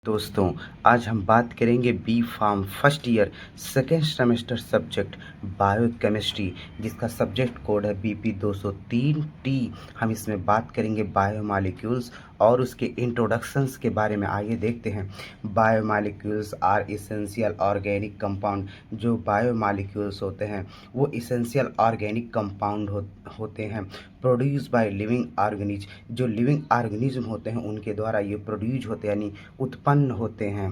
दोस्तों, आज हम बात करेंगे B pharm first year second semester subject biochemistry, जिसका सब्जेक्ट कोड है बीपी 203 टी। हम इसमें बात करेंगे बायोमॉलिक्यूल्स और उसके इंट्रोडक्शंस के बारे में। आइए देखते हैं। Biomolecules are essential organic compound. जो बायोमॉलिक्यूल्स होते हैं वो इसेंशियल ऑर्गेनिक कंपाउंड होते हैं प्रोड्यूस बाय लिविंग ऑर्गेनिज्म। जो लिविंग ऑर्गेनिज्म होते हैं उनके द्वारा ये प्रोड्यूस होते हैं, यानी उत्पन्न होते हैं।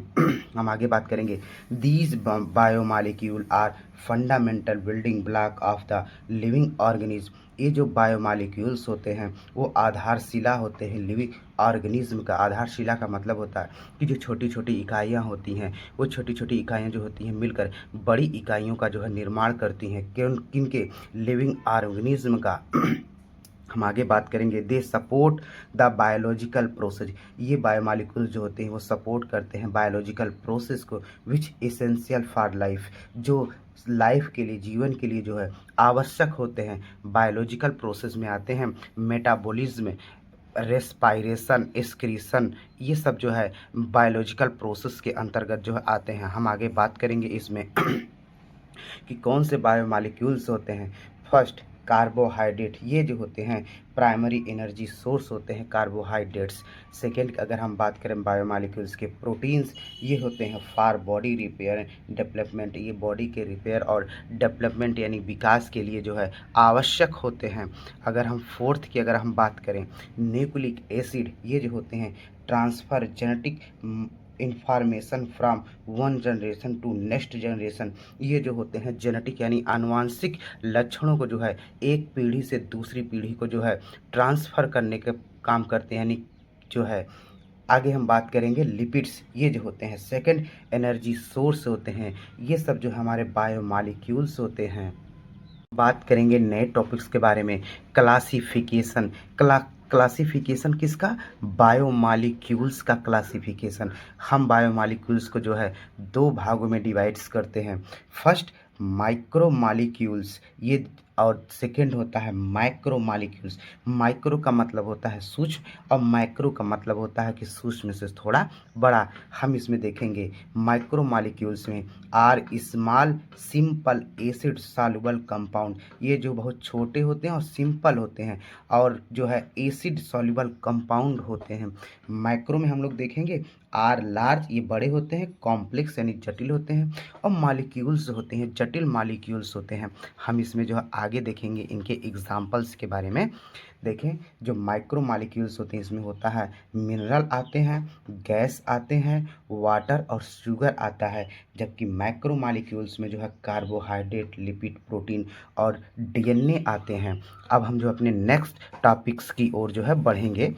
हम आगे बात करेंगे। These biomolecule are fundamental building block of the living organism. ये जो बायोमॉलिक्यूल्स होते हैं वो आधारशिला होते हैं लिविंग ऑर्गेनिज्म का। आधारशिला का मतलब होता है कि जो छोटी छोटी इकाइयाँ होती हैं वो छोटी छोटी इकाइयाँ जो होती हैं मिलकर बड़ी इकाइयों का जो है निर्माण करती हैं। किनके? लिविंग ऑर्गेनिज्म का। हम आगे बात करेंगे। They support the biological process. ये बायोमॉलिक्यूल्स जो होते हैं वो सपोर्ट करते हैं बायोलॉजिकल प्रोसेस को, विच एसेंशियल फॉर लाइफ। जो लाइफ के लिए, जीवन के लिए जो है आवश्यक होते हैं। बायोलॉजिकल प्रोसेस में आते हैं मेटाबॉलिज्म, रेस्पायरेशन, एक्सक्रीशन, ये सब जो है बायोलॉजिकल प्रोसेस के अंतर्गत जो है आते हैं। हम आगे बात करेंगे इसमें कि कौन से बायोमॉलिक्यूल्स होते हैं। First, carbohydrate. ये जो होते हैं प्राइमरी एनर्जी सोर्स होते हैं कार्बोहाइड्रेट्स। सेकेंड, अगर हम बात करें बायोमॉलिक्यूल्स के, प्रोटीन्स, ये होते हैं फॉर बॉडी रिपेयर डेवलपमेंट। ये बॉडी के रिपेयर और डेवलपमेंट यानी विकास के लिए जो है आवश्यक होते हैं। अगर हम फोर्थ की अगर हम बात करें, न्यूक्लिक एसिड, ये जो होते हैं transfer genetic information from one generation to next generation. ये जो होते हैं जेनेटिक यानी आनुवांशिक लक्षणों को जो है एक पीढ़ी से दूसरी पीढ़ी को जो है ट्रांसफ़र करने के काम करते हैं, यानी जो है। आगे हम बात करेंगे लिपिड्स। ये जो होते हैं सेकंड एनर्जी सोर्स होते हैं। ये सब जो हमारे बायोमॉलिक्यूल्स होते हैं। बात करेंगे नए टॉपिक्स के बारे में। क्लासिफिकेशन। क्लासिफिकेशन किसका? बायोमॉलिक्यूल्स का क्लासिफिकेशन। हम बायोमॉलिक्यूल्स को जो है दो भागों में डिवाइड्स करते हैं। फर्स्ट, माइक्रोमॉलिक्यूल्स, ये, और सेकेंड होता है माइक्रोमॉलिक्यूल्स। माइक्रो का मतलब होता है सूक्ष्म और माइक्रो का मतलब होता है कि सूक्ष्म से थोड़ा बड़ा। हम इसमें देखेंगे माइक्रोमॉलिक्यूल्स में are small simple acid soluble compound. ये जो बहुत छोटे होते हैं और सिंपल होते हैं और जो है एसिड सॉल्युबल कंपाउंड होते हैं। माइक्रो में हम लोग देखेंगे आर लार्ज, ये बड़े होते हैं, कॉम्प्लेक्स यानी जटिल होते हैं, और मॉलिक्यूल्स होते हैं जटिल मॉलिक्यूल्स होते हैं। हम इसमें जो है आगे देखेंगे इनके एग्जाम्पल्स के बारे में। देखें, जो माइक्रो मॉलिक्यूल्स होते हैं इसमें होता है मिनरल आते हैं, गैस आते हैं, वाटर और शुगर आता है। जबकि मैक्रो मॉलिक्यूल्स में जो है कार्बोहाइड्रेट, लिपिड, प्रोटीन और डीएनए आते हैं। अब हम जो अपने नेक्स्ट टॉपिक्स की ओर जो है बढ़ेंगे।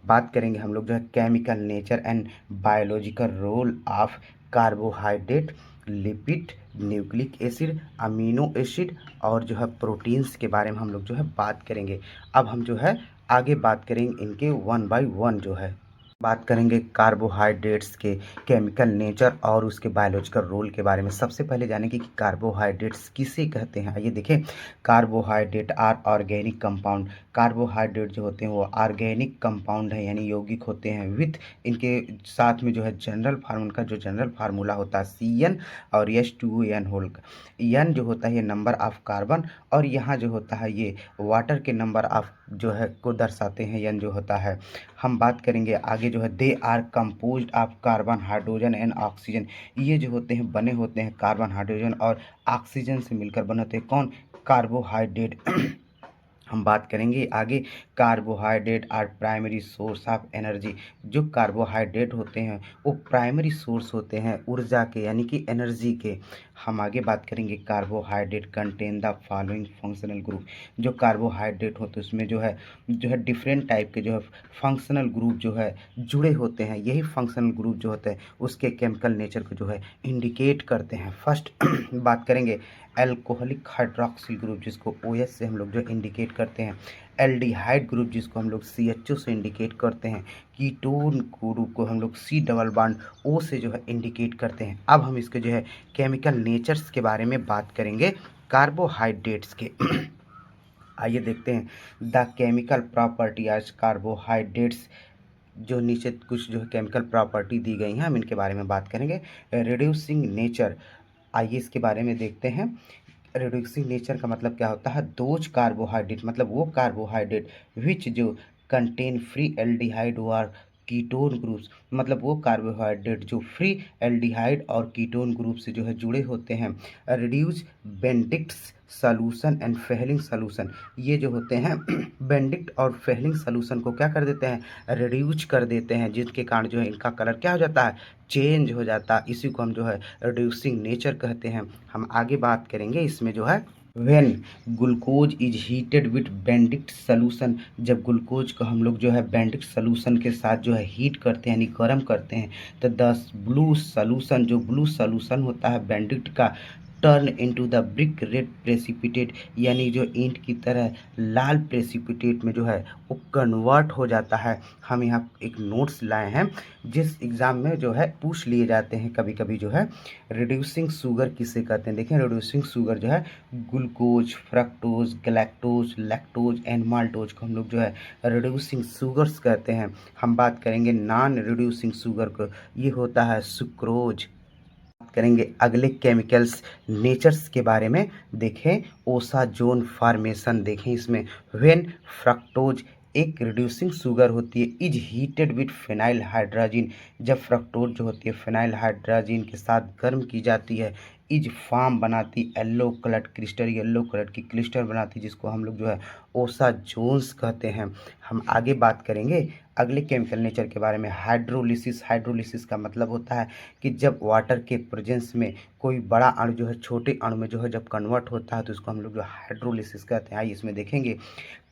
बात करेंगे हम लोग जो है chemical nature and biological role of carbohydrate, lipid, nucleic acid, amino acid और जो है प्रोटीन्स के बारे में हम लोग जो है बात करेंगे। अब हम जो है आगे बात करेंगे इनके वन बाय वन जो है। बात करेंगे कार्बोहाइड्रेट्स के केमिकल नेचर और उसके बायोलॉजिकल रोल के बारे में। सबसे पहले जानेंगे कि कार्बोहाइड्रेट्स किसे कहते हैं। आइए देखें। Carbohydrate are organic compound. Carbohydrate जो होते हैं वो ऑर्गेनिक कंपाउंड है, यानी यौगिक होते हैं। विथ इनके साथ में जो है जनरल फार्मूला का जो जनरल फार्मूला होता है CN और H2O होल का। N जो होता है ये नंबर ऑफ कार्बन, और यहाँ जो होता है ये वाटर के नंबर ऑफ जो है को दर्शाते हैं, N जो होता है। हम बात करेंगे आगे जो है they are composed of carbon, hydrogen and oxygen. ये जो होते हैं बने होते हैं कार्बन, हाइड्रोजन और ऑक्सीजन से मिलकर बने होते हैं। कौन? कार्बोहाइड्रेट। हम बात करेंगे आगे। Carbohydrate are primary source of energy. जो कार्बोहाइड्रेट होते हैं वो प्राइमरी सोर्स होते हैं ऊर्जा के, यानी कि एनर्जी के। हम आगे बात करेंगे carbohydrate contain the following functional group. जो कार्बोहाइड्रेट होते हैं उसमें जो है डिफरेंट टाइप के जो है फंक्शनल ग्रुप जो है जुड़े होते हैं। यही फंक्शनल ग्रुप जो होते हैं उसके केमिकल नेचर को जो है इंडिकेट करते हैं। फर्स्ट बात करेंगे एल्कोहलिक हाइड्रोक्सिल ग्रुप, जिसको OH से हम लोग जो इंडिकेट करते हैं। एल्डिहाइड ग्रुप जिसको हम लोग CHO से इंडिकेट करते हैं। कीटोन ग्रुप को हम लोग C डबल बॉन्ड O से जो है इंडिकेट करते हैं। अब हम इसके जो है केमिकल नेचर्स के बारे में बात करेंगे कार्बोहाइड्रेट्स के। आइए देखते हैं द केमिकल प्रॉपर्टी आज कार्बोहाइड्रेट्स जो नीचे कुछ जो है केमिकल प्रॉपर्टी दी गई हैं, हम इनके बारे में बात करेंगे। रिड्यूसिंग नेचर, आइए इसके बारे में देखते हैं। रिड्यूसिंग नेचर का मतलब क्या होता है? दोज कार्बोहाइड्रेट, मतलब वो कार्बोहाइड्रेट विच जो कंटेन फ्री एल्डिहाइड और कीटोन ग्रुप्स, मतलब वो कार्बोहाइड्रेट जो फ्री एल्डिहाइड और कीटोन ग्रुप से जो है जुड़े होते हैं। Reduce Benedict's solution and Fehling solution, ये जो होते हैं बेंडिक्ट और फेहलिंग सॉल्यूशन को क्या कर देते हैं? रिड्यूज कर देते हैं, जिसके कारण जो है इनका कलर क्या हो जाता है? चेंज हो जाता है। इसी को हम जो है रिड्यूसिंग नेचर कहते हैं। हम आगे बात करेंगे इसमें जो है when glucose is heated with Benedict solution, जब ग्लूकोज को हम लोग जो है बेंडिक्ट सॉल्यूशन के साथ जो है हीट करते हैं यानी गर्म करते हैं, तो द ब्लू सॉल्यूशन, जो ब्लू सॉल्यूशन होता है बेंडिक्ट का, turn into the brick red precipitate, यानी जो ईंट की तरह लाल प्रेसिपिटेट में जो है वो कन्वर्ट हो जाता है। हम यहाँ एक नोट्स लाए हैं जिस एग्ज़ाम में जो है पूछ लिए जाते हैं कभी कभी जो है। रिड्यूसिंग शुगर किसे कहते हैं? देखें, रिड्यूसिंग शुगर जो है glucose, fructose, galactose, lactose and maltose को हम लोग जो है रिड्यूसिंग शुगर्स कहते हैं। हम बात करेंगे नॉन रिड्यूसिंग शुगर को, ये होता है सुक्रोज। करेंगे अगले केमिकल्स नेचर्स के बारे में। देखें, ओसाजोन फॉर्मेशन, देखें इसमें व्हेन फ्रक्टोज एक रिड्यूसिंग शुगर होती है is heated with phenyl hydrogen, जब फ्रक्टोज जो होती है फिनाइल हाइड्रोजन के साथ गर्म की जाती है, इज फॉर्म बनाती yellow colour crystal, yellow colour की क्रिस्टल बनाती, जिसको हम लोग जो है ओसाजोन्स कहते हैं। हम आगे बात करेंगे अगले केमिकल नेचर के बारे में। हाइड्रोलिसिस, हाइड्रोलिसिस का मतलब होता है कि जब वाटर के प्रेजेंस में कोई बड़ा अणु जो है छोटे अणु में जो है जब कन्वर्ट होता है तो उसको हम लोग जो हाइड्रोलिसिस कहते हैं। आइए इसमें देखेंगे।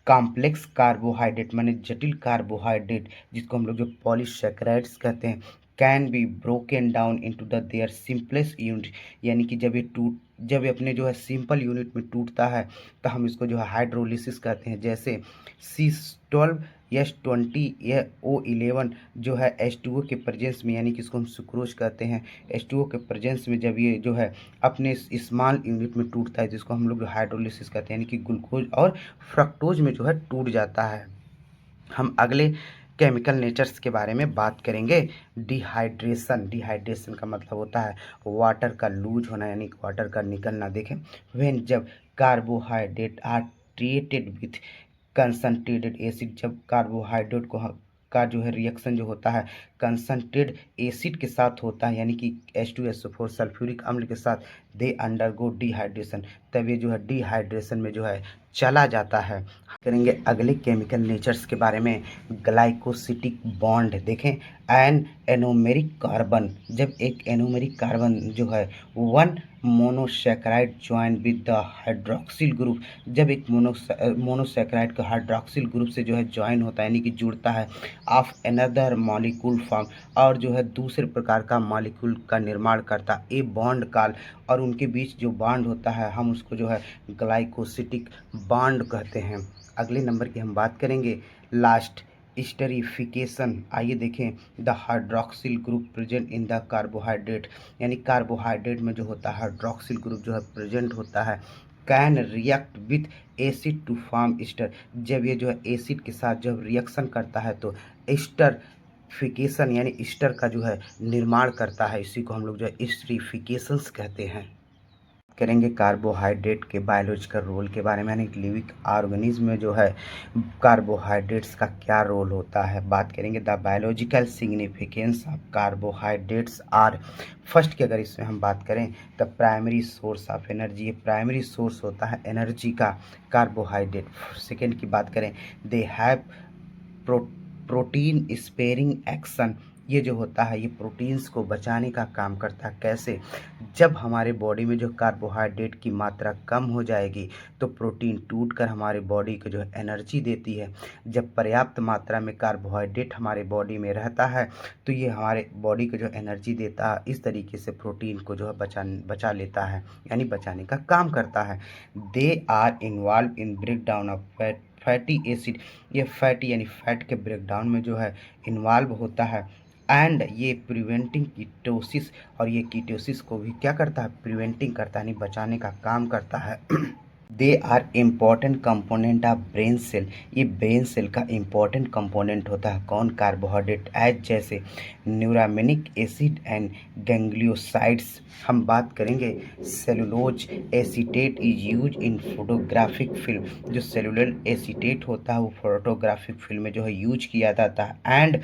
कॉम्प्लेक्स कार्बोहाइड्रेट माने जटिल कार्बोहाइड्रेट, जिसको हम लोग जो पॉलीसैकेराइड्स कहते हैं, can be broken down into the their simplest unit, यानी कि जब ये अपने जो है सिंपल यूनिट में टूटता है तो हम इसको जो है हाइड्रोलिसिस कहते हैं। जैसे C12H20 या O11 जो है H2O के प्रेजेंस में, यानी कि इसको हम सुक्रोज कहते हैं, H2O के प्रेजेंस में जब ये जो है अपने स्मॉल यूनिट में टूटता है तो इसको हम लोग हाइड्रोलिसिस कहते हैं, यानी कि ग्लूकोज और फ्रक्टोज में जो है टूट जाता है। हम अगले केमिकल नेचर्स के बारे में बात करेंगे। डिहाइड्रेशन, डिहाइड्रेशन का मतलब होता है वाटर का लूज होना, यानी कि वाटर का निकलना। देखें, व्हेन जब carbohydrate are treated with concentrated acid, जब कार्बोहाइड्रेट का जो है रिएक्शन जो होता है कंसनट्रेटेड एसिड के साथ होता है, यानी कि H2SO4 सल्फ्यूरिक अम्ल के साथ, दे अंडरगो डिहाइड्रेशन, तब ये जो है डिहाइड्रेशन में जो है चला जाता है। करेंगे अगले केमिकल नेचर्स के बारे में। ग्लाइकोसिटिक बॉन्ड, देखें, एन एनोमेरिक कार्बन, जब एक एनोमेरिक कार्बन जो है one monosaccharide join with the hydroxyl group, जब एक मोनोसैकेराइड का हाइड्रोक्सिल ग्रुप से जो है ज्वाइन होता है यानी कि जुड़ता है, ऑफ अनदर मॉलिक्यूल फॉर्म, और जो है दूसरे प्रकार का मॉलिक्यूल का निर्माण करता है, ए बॉन्ड काल, और उनके बीच जो बॉन्ड होता है हम उसको जो है ग्लाइकोसिटिक बॉन्ड कहते हैं। अगले नंबर की हम बात करेंगे लास्ट, स्टेरिफिकेशन। आइए देखें, the hydroxyl group present in the carbohydrate, यानी कार्बोहाइड्रेट में जो होता है हाइड्रोक्सिल ग्रुप जो है प्रेजेंट होता है, can react with acid to form ester, जब ये जो है एसिड के साथ जब रिएक्शन करता है तो एस्टरफिकेशन यानी एस्टर का जो है निर्माण करता है, इसी को हम लोग जो है एस्टरिफिकेशंस कहते हैं। करेंगे कार्बोहाइड्रेट के बायोलॉजिकल रोल के बारे में, यानी लिविंग ऑर्गेनिज्म में जो है कार्बोहाइड्रेट्स का क्या रोल होता है, बात करेंगे। The biological significance of carbohydrates are, first की अगर इसमें हम बात करें तो प्राइमरी सोर्स ऑफ एनर्जी, ये प्राइमरी सोर्स होता है एनर्जी का कार्बोहाइड्रेट। सेकेंड की बात करें, they have protein sparing action, ये जो होता है ये प्रोटीन्स को बचाने का काम करता है। कैसे? जब हमारे बॉडी में जो कार्बोहाइड्रेट की मात्रा कम हो जाएगी तो प्रोटीन टूटकर हमारे बॉडी को जो है एनर्जी देती है। जब पर्याप्त मात्रा में कार्बोहाइड्रेट हमारे बॉडी में रहता है तो ये हमारे बॉडी को जो एनर्जी देता है, इस तरीके से प्रोटीन को जो है बचा लेता है, यानी बचाने का काम करता है। They are involved in break down of fatty acid, ये फैटी यानी फैट के ब्रेकडाउन में जो है इन्वॉल्व होता है। एंड ये प्रिवेंटिंग कीटोसिस, और ये कीटोसिस को भी क्या करता है? प्रिवेंटिंग करता है, यानी बचाने का काम करता है। They are important component of brain cell. ये ब्रेन सेल का इम्पॉर्टेंट कंपोनेंट होता है कौन? कार्बोहाइड्रेट एज जैसे न्यूरामिनिक एसिड एंड गैंग्लियोसाइड्स। हम बात करेंगे cellulose acetate is use in photographic film. जो सेलुलर एसीटेट होता है वो फोटोग्राफिक फिल्म में जो है यूज किया जाता है। एंड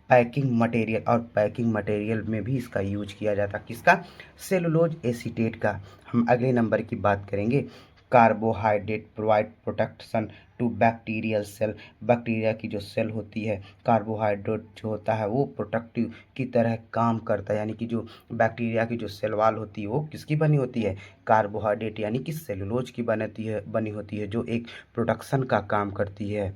पैकिंग मटेरियल, और पैकिंग मटेरियल में भी इसका यूज किया जाता है। किसका? सेलुलोज एसीटेट का। हम अगले नंबर की बात करेंगे carbohydrate provide protection to bacterial cell. Bacteria की जो सेल होती है, कार्बोहाइड्रेट जो होता है वो प्रोटेक्टिव की तरह काम करता है। यानी कि जो बैक्टीरिया की जो सेल वाल होती है वो किसकी बनी होती है? कार्बोहाइड्रेट यानी कि सेलुलोज की बनी होती है, जो एक प्रोटेक्शन का काम करती है।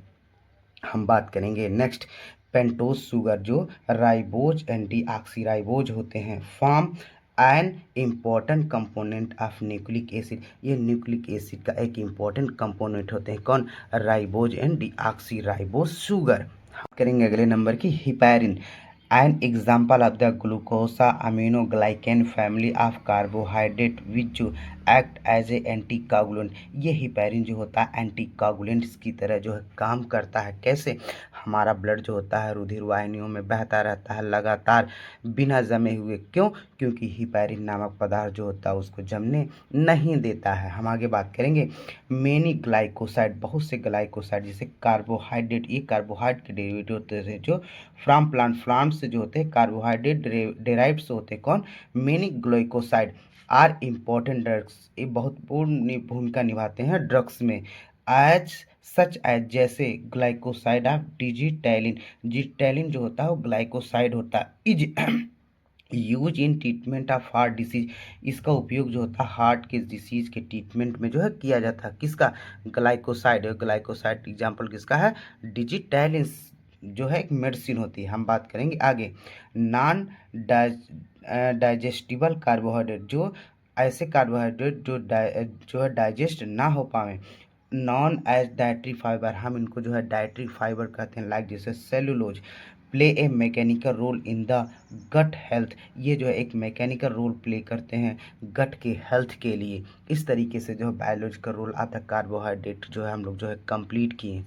हम बात करेंगे नेक्स्ट पेंटोज शुगर, जो राइबोज एंड डीऑक्सीराइबोज होते हैं, form an important component of nucleic acid. ये न्यूक्लिक एसिड का एक इम्पॉर्टेंट कंपोनेंट होते हैं कौन? Ribose and deoxyribose sugar. हम करेंगे अगले नंबर की heparin, an example of the glucosa aminoglycan family of carbohydrate which act as a anticoagulant। ये हिपैरिन जो होता है एंटीकोगुलेंट्स की तरह जो है काम करता है। कैसे? हमारा ब्लड जो होता है रुधिर वाहिनियों में बहता रहता है लगातार बिना जमे हुए। क्यों? क्योंकि हिपैरिन नामक पदार्थ जो होता है उसको जमने नहीं देता है। हम आगे बात करेंगे मेनी ग्लाइकोसाइड, बहुत से ग्लाइकोसाइड जैसे कार्बोहाइड्रेट, ये कार्बोहाइड्रेट के डेरिवेटिव होते हैं जो फ्रॉम प्लांट से जो होते हैं कार्बोहाइड्रेट डेराइव्ड से होते हैं कौन? Many glycoside are important drugs. ये बहुत पूर्ण भूमिका निभाते हैं ड्रग्स में। एज सच एज जैसे ग्लाइकोसाइड ऑफ डिजिटैलिन, डिजिटैलिन जो होता है वो ग्लाइकोसाइड होता है। Is use in treatment of heart disease. इसका उपयोग जो होता है हार्ट के डिसीज के ट्रीटमेंट में जो है किया जाता है। किसका? ग्लाइकोसाइड। ग्लाइकोसाइड एग्जाम्पल किसका है? डिजिटैलिन जो है एक मेडिसिन होती है। हम बात करेंगे आगे नॉन डाइजेस्टिबल कार्बोहाइड्रेट, जो ऐसे कार्बोहाइड्रेट जो है डाइजेस्ट ना हो पाए, नॉन एज डाइटरी फाइबर। हम इनको जो है डाइटरी फाइबर कहते हैं, लाइक जैसे cellulose play a mechanical role in the gut health. ये जो है एक मैकेनिकल रोल प्ले करते हैं गट के हेल्थ के लिए। इस तरीके से जो है बायोलॉजिकल रोल आता है कार्बोहाइड्रेट जो है हम लोग जो है कंप्लीट किए।